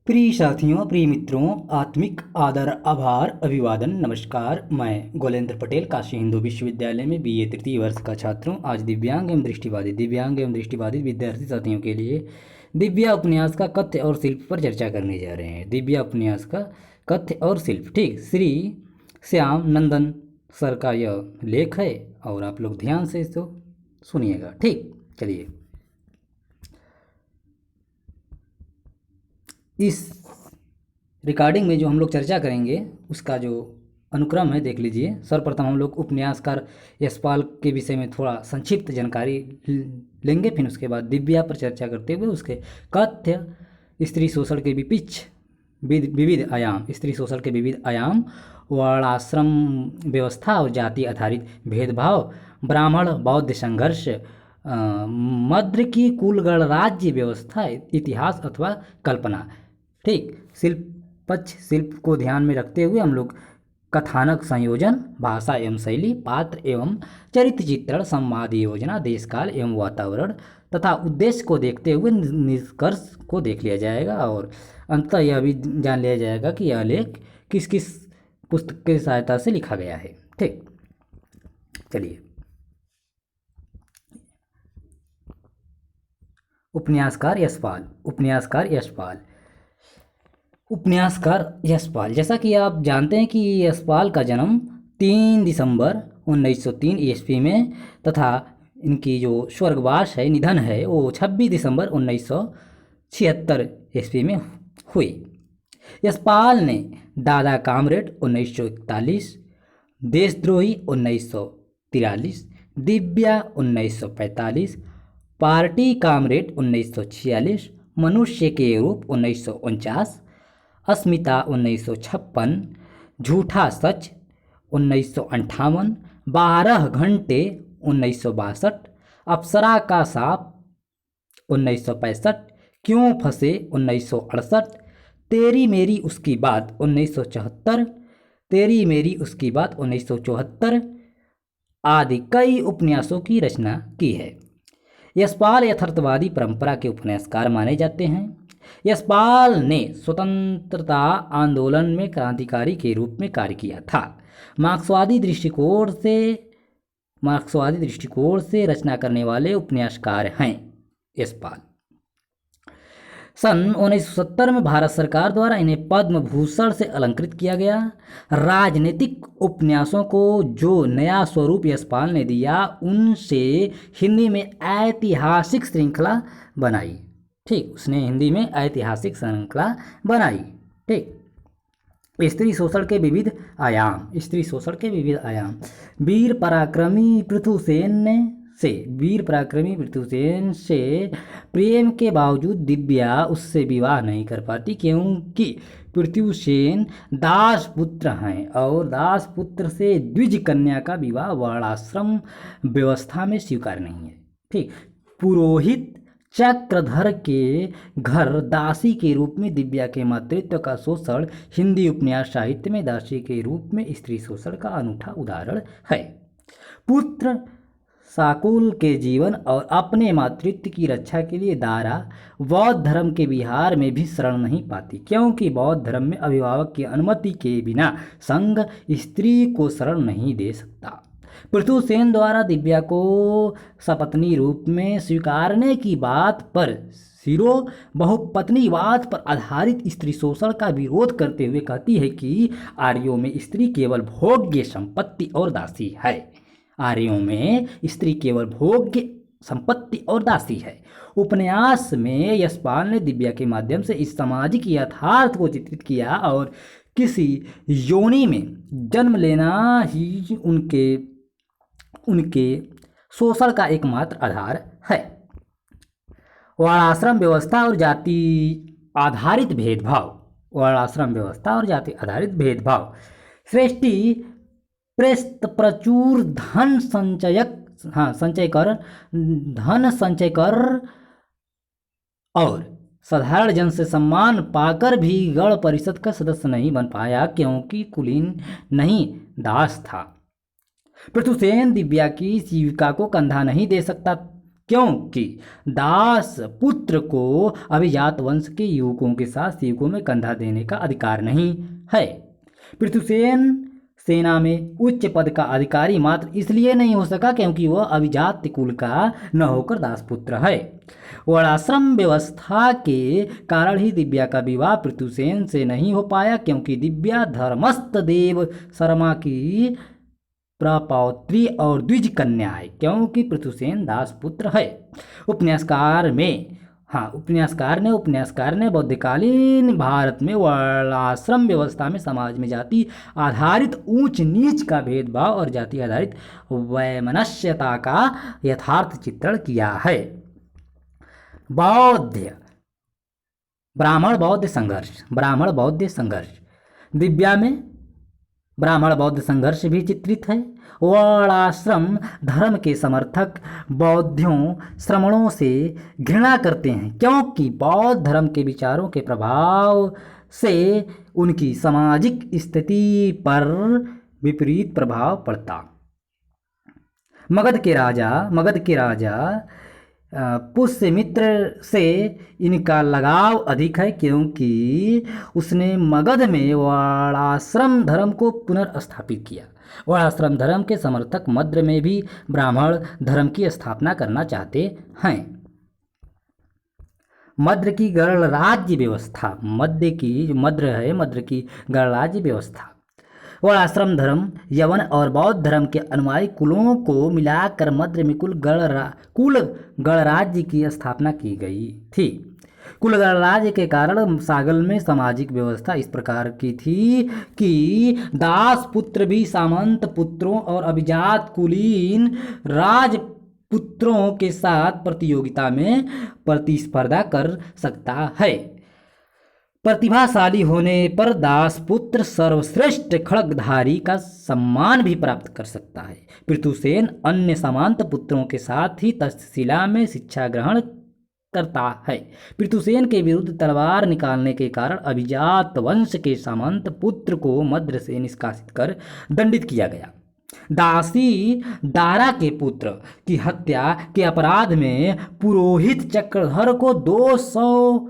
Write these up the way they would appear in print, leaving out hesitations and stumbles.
प्रिय साथियों, प्रिय मित्रों, आत्मिक आदर, आभार, अभिवादन, नमस्कार। मैं गोलेंद्र पटेल काशी हिंदू विश्वविद्यालय में बीए तृतीय वर्ष का छात्र हूँ। आज दिव्यांग एवं दृष्टिबाधित विद्यार्थी साथियों के लिए दिव्या उपन्यास का कथ्य और शिल्प पर चर्चा करने जा रहे हैं। दिव्या उपन्यास का कथ्य और शिल्प, ठीक, श्री श्याम नंदन सर का यह लेख है और आप लोग ध्यान से इसको सुनिएगा। ठीक, चलिए। इस रिकॉर्डिंग में जो हम लोग चर्चा करेंगे उसका जो अनुक्रम है देख लीजिए। सर्वप्रथम हम लोग उपन्यासकार यशपाल के विषय में थोड़ा संक्षिप्त जानकारी लेंगे, फिर उसके बाद दिव्या पर चर्चा करते हुए उसके कथ्य, स्त्री शोषण के विविध आयाम, स्त्री शोषण के विविध आयाम, वर्णाश्रम व्यवस्था और जाति आधारित भेदभाव, ब्राह्मण बौद्ध संघर्ष, मद्र की कुल गणराज्य व्यवस्था, इतिहास अथवा कल्पना। ठीक, शिल्प को ध्यान में रखते हुए हम लोग कथानक संयोजन, भाषा एवं शैली, पात्र एवं चरित्र चित्रण, संवाद योजना, देशकाल एवं वातावरण तथा उद्देश्य को देखते हुए निष्कर्ष को देख लिया जाएगा और अंततः यह भी जान लिया जाएगा कि यह लेख किस किस पुस्तक की सहायता से लिखा गया है। ठीक, चलिए। उपन्यासकार यशपाल, जैसा कि आप जानते हैं कि यशपाल का जन्म 3 दिसंबर 1903 ईस्वी में तथा इनकी जो स्वर्गवास है, निधन है, वो 26 दिसंबर 1976 ईस्वी में हुई। यशपाल ने दादा कामरेड 1941, देशद्रोही 1943, दिव्या 1945, पार्टी कामरेड 1946, मनुष्य के रूप 1949, अस्मिता 1956, झूठा सच 1958, 12 घंटे 1962, अप्सरा का सांप 1965, क्यों फंसे 1968, तेरी मेरी उसकी बात 1974, तेरी मेरी उसकी बात 1974 आदि कई उपन्यासों की रचना की है। यशपाल यथार्थवादी परंपरा के उपन्यासकार माने जाते हैं। यशपाल ने स्वतंत्रता आंदोलन में क्रांतिकारी के रूप में कार्य किया था। मार्क्सवादी दृष्टिकोण से रचना करने वाले उपन्यासकार हैं यशपाल। सन 1970 में भारत सरकार द्वारा इन्हें पद्म भूषण से अलंकृत किया गया। राजनीतिक उपन्यासों को जो नया स्वरूप यशपाल ने दिया, उनसे हिंदी में ऐतिहासिक श्रृंखला बनाई। ठीक, उसने हिंदी में ऐतिहासिक श्रृंखला बनाई। ठीक, स्त्री शोषण के विविध आयाम, वीर पराक्रमी पृथुसेन से प्रेम के बावजूद दिव्या उससे विवाह नहीं कर पाती, क्योंकि पृथुसेन दासपुत्र हैं और दासपुत्र से द्विज कन्या का विवाह वर्णाश्रम व्यवस्था में स्वीकार नहीं है। ठीक, पुरोहित चक्रधर के घर दासी के रूप में दिव्या के मातृत्व का शोषण हिंदी उपन्यास साहित्य में दासी के रूप में स्त्री शोषण का अनूठा उदाहरण है। पुत्र शाकुल के जीवन और अपने मातृत्व की रक्षा के लिए दारा बौद्ध धर्म के विहार में भी शरण नहीं पाती, क्योंकि बौद्ध धर्म में अभिभावक की अनुमति के बिना संघ स्त्री को शरण नहीं दे सकता। पृथुसेन द्वारा दिव्या को सपत्नी रूप में स्वीकारने की बात पर सिरो बहुपत्नीवाद पर आधारित स्त्री शोषण का विरोध करते हुए कहती है कि आर्यों में स्त्री केवल भोग्य संपत्ति और दासी है। उपन्यास में यशपाल ने दिव्या के माध्यम से इस सामाजिक यथार्थ को चित्रित किया और किसी योनि में जन्म लेना ही उनके शोषण का एकमात्र आधार है। वर्णाश्रम व्यवस्था और जाति आधारित भेदभाव, श्रेष्ठी प्रचुर धन संचय कर और साधारण जन से सम्मान पाकर भी गण परिषद का सदस्य नहीं बन पाया, क्योंकि कुलीन नहीं, दास था। पृथुसेन दिव्या की जीविका को कंधा नहीं दे सकता क्योंकि दास पुत्र को अभिजात वंश के युवकों के साथ युवकों में कंधा देने का अधिकार नहीं है। पृथुसेन सेना में उच्च पद का अधिकारी मात्र इसलिए नहीं हो सका क्योंकि वह अभिजात कुल का न होकर दासपुत्र है। वर्णाश्रम व्यवस्था के कारण ही दिव्या का विवाह पृथुसेन से नहीं हो पाया, क्योंकि दिव्या धर्मस्थ देव शर्मा की प्रपौत्री और द्विज कन्या है, क्योंकि पृथुसेन दासपुत्र है। उपन्यासकार ने बौद्धकालीन भारत में वर्णाश्रम व्यवस्था में समाज में जाति आधारित ऊंच नीच का भेदभाव और जाति आधारित वैमनस्यता का यथार्थ चित्रण किया है। ब्राह्मण बौद्ध संघर्ष दिव्या में ब्राह्मण बौद्ध संघर्ष भी चित्रित है। वर्णाश्रम धर्म के समर्थक बौद्धियों श्रमणों से घृणा करते हैं, क्योंकि बौद्ध धर्म के विचारों के प्रभाव से उनकी सामाजिक स्थिति पर विपरीत प्रभाव पड़ता। मगध के राजा पुष्यमित्र से इनका लगाव अधिक है, क्योंकि उसने मगध में वर्णाश्रम धर्म को पुनर्स्थापित किया। वर्णाश्रम धर्म के समर्थक मद्र में भी ब्राह्मण धर्म की स्थापना करना चाहते हैं। मद्र की गणराज्य व्यवस्था, मद्र की गणराज्य व्यवस्था वर्णाश्रम धर्म, यवन और बौद्ध धर्म के अनुयायी कुलों को मिलाकर मद्र में कुल गणराज्य की स्थापना की गई थी। कुल गणराज्य के कारण सागल में सामाजिक व्यवस्था इस प्रकार की थी कि दास पुत्र भी सामंत पुत्रों और अभिजात कुलीन राजपुत्रों के साथ प्रतियोगिता में प्रतिस्पर्धा कर सकता है। प्रतिभाशाली होने पर दासपुत्र सर्वश्रेष्ठ खड्गधारी का सम्मान भी प्राप्त कर सकता है। पृथुसेन अन्य सामंत पुत्रों के साथ ही तक्षशिला में शिक्षा ग्रहण करता है। पृथुसेन के विरुद्ध तलवार निकालने के कारण अभिजात वंश के सामंत पुत्र को मद्र से निष्कासित कर दंडित किया गया। दासी दारा के पुत्र की हत्या के अपराध में पुरोहित चक्रधर को 200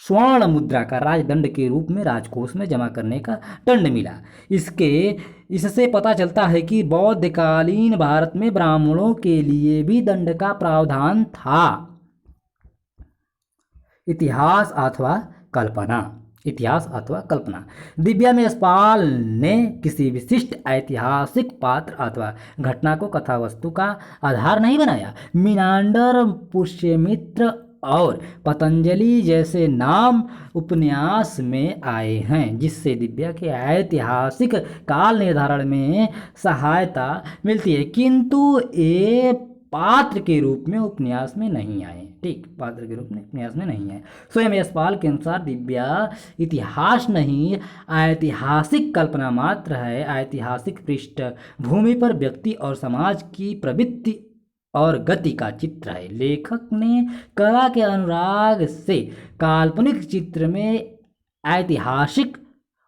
स्वर्ण मुद्रा का राजदंड के रूप में राजकोष में जमा करने का दंड मिला। इससे पता चलता है कि बौद्धकालीन भारत में ब्राह्मणों के लिए भी दंड का प्रावधान था। इतिहास अथवा कल्पना। दिव्या में यशपाल ने किसी विशिष्ट ऐतिहासिक पात्र अथवा घटना को कथा वस्तु का आधार नहीं बनाया। मीनांडर, पुष्यमित्र और पतंजलि जैसे नाम उपन्यास में आए हैं, जिससे दिव्या के ऐतिहासिक काल निर्धारण में सहायता मिलती है, किंतु ये पात्र के रूप में उपन्यास में नहीं आए। पात्र के रूप में उपन्यास में नहीं आए। स्वयं यशपाल के अनुसार दिव्या इतिहास नहीं, ऐतिहासिक कल्पना मात्र है। ऐतिहासिक पृष्ठभूमि पर व्यक्ति और समाज की प्रवृत्ति और गति का चित्र है। लेखक ने कला के अनुराग से काल्पनिक चित्र में ऐतिहासिक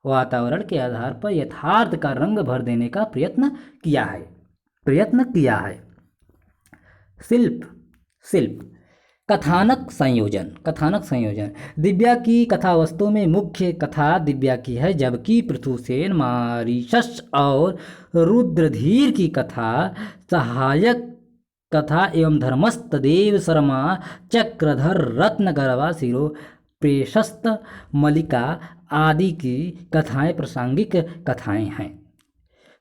वातावरण के आधार पर यथार्थ का रंग भर देने का प्रयत्न किया है। शिल्प कथानक संयोजन। दिव्या की कथा वस्तु में मुख्य कथा दिव्या की है, जबकि पृथुसेन, मारीशस और रुद्रधीर की कथा सहायक कथा एवं धर्मस्थ देव शर्मा, चक्रधर, रत्नगर्वा, शिरो प्रशस्त, मलिका आदि की कथाएं प्रासंगिक कथाएं हैं।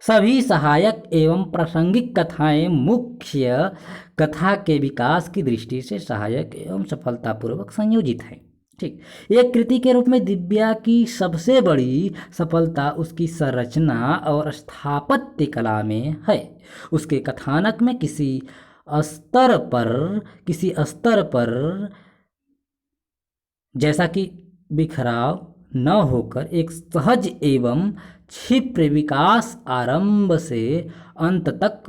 सभी सहायक एवं प्रासंगिक कथाएं मुख्य कथा के विकास की दृष्टि से सहायक एवं सफलतापूर्वक संयोजित हैं। एक कृति के रूप में दिव्या की सबसे बड़ी सफलता उसकी संरचना और स्थापत्य कला में है। उसके कथानक में किसी स्तर पर जैसा कि बिखराव न होकर एक सहज एवं क्षिप्र विकास आरंभ से अंत तक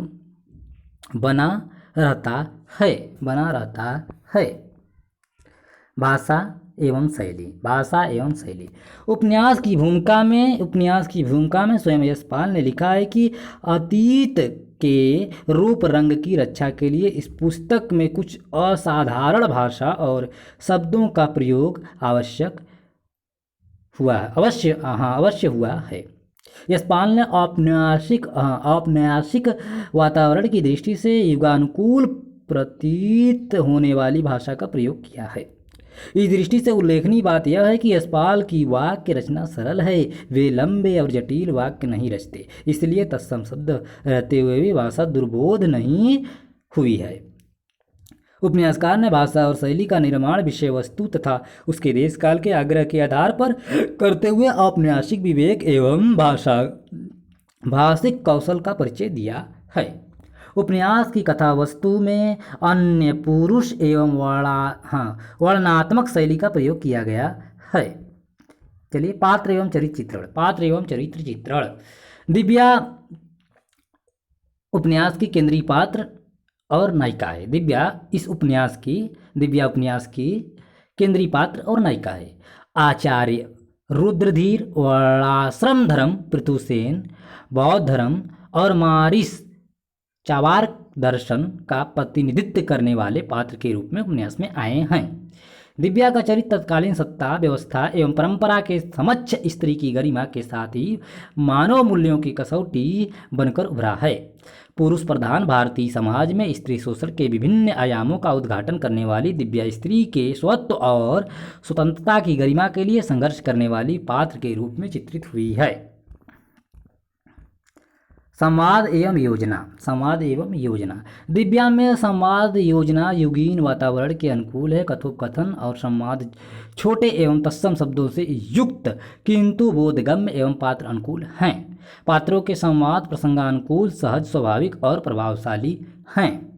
बना रहता है। भाषा एवं शैली। उपन्यास की भूमिका में स्वयं यशपाल ने लिखा है कि अतीत के रूप रंग की रक्षा के लिए इस पुस्तक में कुछ असाधारण भाषा और शब्दों का प्रयोग अवश्य हुआ है। यशपाल ने औपन्यासिक वातावरण की दृष्टि से युगानुकूल प्रतीत होने वाली भाषा का प्रयोग किया है। इस दृष्टि से उल्लेखनीय बात यह है कि यशपाल की वाक्य रचना सरल है, वे लंबे और जटिल वाक्य नहीं रचते, इसलिए तत्सम शब्द रहते हुए भी भाषा दुर्बोध नहीं हुई है। उपन्यासकार ने भाषा और शैली का निर्माण विषय वस्तु तथा उसके देश काल के आग्रह के आधार पर करते हुए औपन्यासिक विवेक एवं भाषिक कौशल का परिचय दिया है। उपन्यास की कथा वस्तु में अन्य पुरुष एवं वर्णनात्मक शैली का प्रयोग किया गया है। चलिए पात्र एवं चरित्र चित्रण। दिव्या उपन्यास की केंद्रीय पात्र और नायिका है। दिव्या उपन्यास की केंद्रीय पात्र और नायिका है। आचार्य रुद्रधीर वर्णाश्रम धर्म पृथुसेन बौद्ध धर्म और मारिस चावार्क दर्शन का प्रतिनिधित्व करने वाले पात्र के रूप में उपन्यास में आए हैं। दिव्या का चरित्र तत्कालीन सत्ता व्यवस्था एवं परंपरा के समक्ष स्त्री की गरिमा के साथ ही मानव मूल्यों की कसौटी बनकर उभरा है। पुरुष प्रधान भारतीय समाज में स्त्री शोषण के विभिन्न आयामों का उद्घाटन करने वाली दिव्या स्त्री के स्वत्व और स्वतंत्रता की गरिमा के लिए संघर्ष करने वाली पात्र के रूप में चित्रित हुई है। संवाद एवं योजना। दिव्या में संवाद योजना युगीन वातावरण के अनुकूल है। कथोपकथन और संवाद छोटे एवं तत्सम शब्दों से युक्त किंतु बोधगम्य एवं पात्र अनुकूल हैं। पात्रों के संवाद प्रसंगानुकूल, सहज, स्वाभाविक और प्रभावशाली हैं।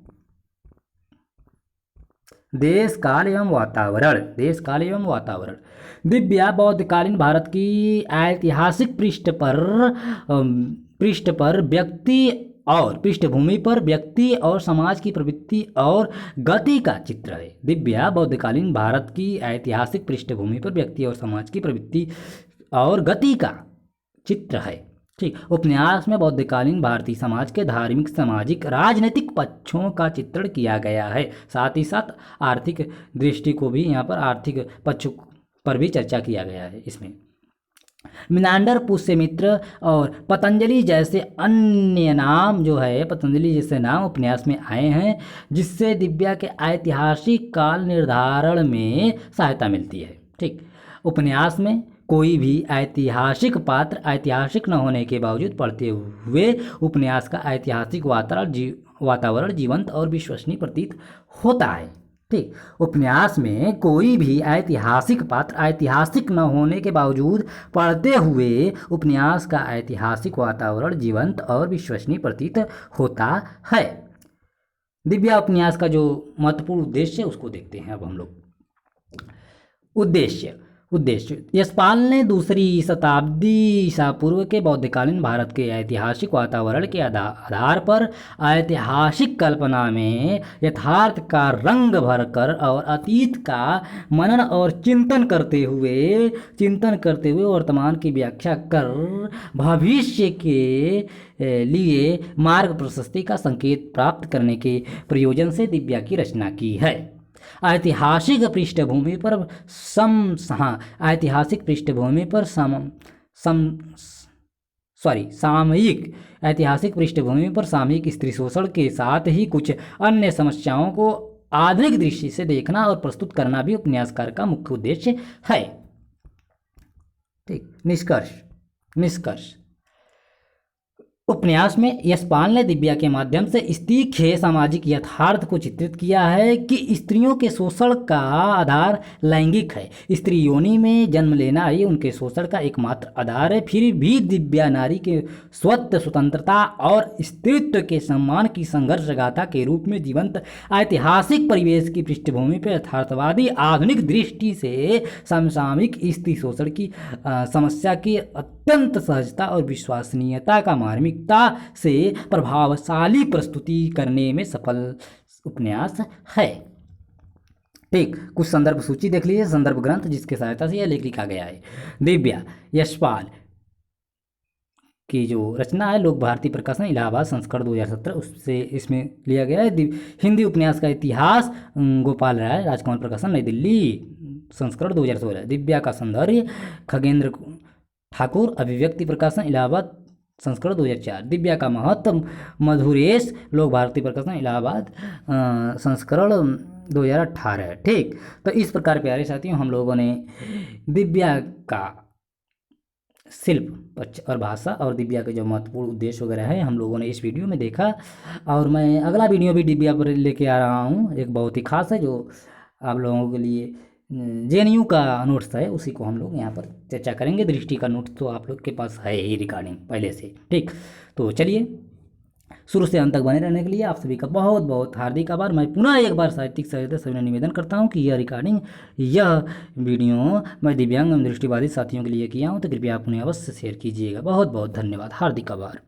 देश काल एवं वातावरण। दिव्या बौद्धकालीन भारत की ऐतिहासिक पृष्ठभूमि पर व्यक्ति और समाज की प्रवृत्ति और गति का चित्र है। दिव्या बौद्धकालीन भारत की ऐतिहासिक पृष्ठभूमि पर व्यक्ति और समाज की प्रवृत्ति और गति का चित्र है। ठीक, उपन्यास में बौद्धकालीन भारतीय समाज के धार्मिक, सामाजिक, राजनीतिक पक्षों का चित्रण किया गया है। साथ ही साथ आर्थिक दृष्टि को भी यहाँ पर आर्थिक पक्ष पर भी चर्चा किया गया है। इसमें मिनांडर, पुष्यमित्र और पतंजलि जैसे नाम उपन्यास में आए हैं, जिससे दिव्या के ऐतिहासिक काल निर्धारण में सहायता मिलती है। ठीक, उपन्यास में कोई भी ऐतिहासिक पात्र ऐतिहासिक न होने के बावजूद पढ़ते हुए उपन्यास का ऐतिहासिक वातावरण जीवंत और विश्वसनीय प्रतीत होता है। ठीक, उपन्यास में कोई भी ऐतिहासिक पात्र ऐतिहासिक न होने के बावजूद पढ़ते हुए उपन्यास का ऐतिहासिक वातावरण जीवंत और विश्वसनीय प्रतीत होता है। दिव्या उपन्यास का जो महत्वपूर्ण उद्देश्य है उसको देखते हैं अब हम लोग। उद्देश्य यशपाल ने दूसरी शताब्दी ईसा पूर्व के बौद्धकालीन भारत के ऐतिहासिक वातावरण के आधार पर ऐतिहासिक कल्पना में यथार्थ का रंग भरकर और अतीत का मनन और चिंतन करते हुए वर्तमान की व्याख्या कर भविष्य के लिए मार्ग प्रशस्ति का संकेत प्राप्त करने के प्रयोजन से दिव्या की रचना की है। ऐतिहासिक पृष्ठभूमि पर सामयिक स्त्री शोषण के साथ ही कुछ अन्य समस्याओं को आधुनिक दृष्टि से देखना और प्रस्तुत करना भी उपन्यासकार का मुख्य उद्देश्य है। ठीक, निष्कर्ष उपन्यास में यशपाल ने दिव्या के माध्यम से तीखे सामाजिक यथार्थ को चित्रित किया है कि स्त्रियों के शोषण का आधार लैंगिक है। स्त्री योनि में जन्म लेना ही उनके शोषण का एकमात्र आधार है। फिर भी दिव्या नारी के स्वत्व, स्वतंत्रता और स्त्रीत्व के सम्मान की संघर्ष गाथा के रूप में जीवंत ऐतिहासिक परिवेश की पृष्ठभूमि पर यथार्थवादी आधुनिक दृष्टि से समसामयिक स्त्री शोषण की समस्या की अत्यंत सहजता और विश्वसनीयता का मार्मिक से प्रभावशाली प्रस्तुति करने में सफल उपन्यास है। ठीक, कुछ संदर्भ सूची देख लीजिए। संदर्भ ग्रंथ जिसके सहायता से यह लेख लिखा गया है। दिव्या यशपाल की जो रचना है लोक भारती प्रकाशन इलाहाबाद संस्करण 2017 उससे इसमें लिया गया है। हिंदी उपन्यास का इतिहास गोपाल राय राजकमल प्रकाशन नई दिल्ली संस्करण 2016। दिव्या का सौंदर्य खगेंद्र ठाकुर अभिव्यक्ति प्रकाशन इलाहाबाद संस्करण 2004। दिव्या का महत्व मधुरेश लोक भारती प्रकाशन इलाहाबाद संस्करण 2018। ठीक, तो इस प्रकार प्यारे साथियों हम लोगों ने दिव्या का शिल्प और भाषा और दिव्या के जो महत्वपूर्ण उद्देश्य वगैरह है हम लोगों ने इस वीडियो में देखा। और मैं अगला वीडियो भी दिव्या पर लेके आ रहा हूँ, एक बहुत ही खास है जो आप लोगों के लिए JNU का नोट्स है, उसी को हम लोग यहाँ पर चर्चा करेंगे। दृष्टि का नोट्स तो आप लोग के पास है ही रिकॉर्डिंग पहले से। ठीक, तो चलिए शुरू से अंत तक बने रहने के लिए आप सभी का बहुत बहुत हार्दिक आभार। मैं पुनः एक बार साहित्यिक सहृदय सभी निवेदन करता हूँ कि यह रिकॉर्डिंग यह वीडियो मैं दिव्यांग एवं दृष्टिबाधित साथियों के लिए किया हूँ, तो कृपया आप उन्हें अवश्य शेयर कीजिएगा। बहुत बहुत धन्यवाद, हार्दिक आभार।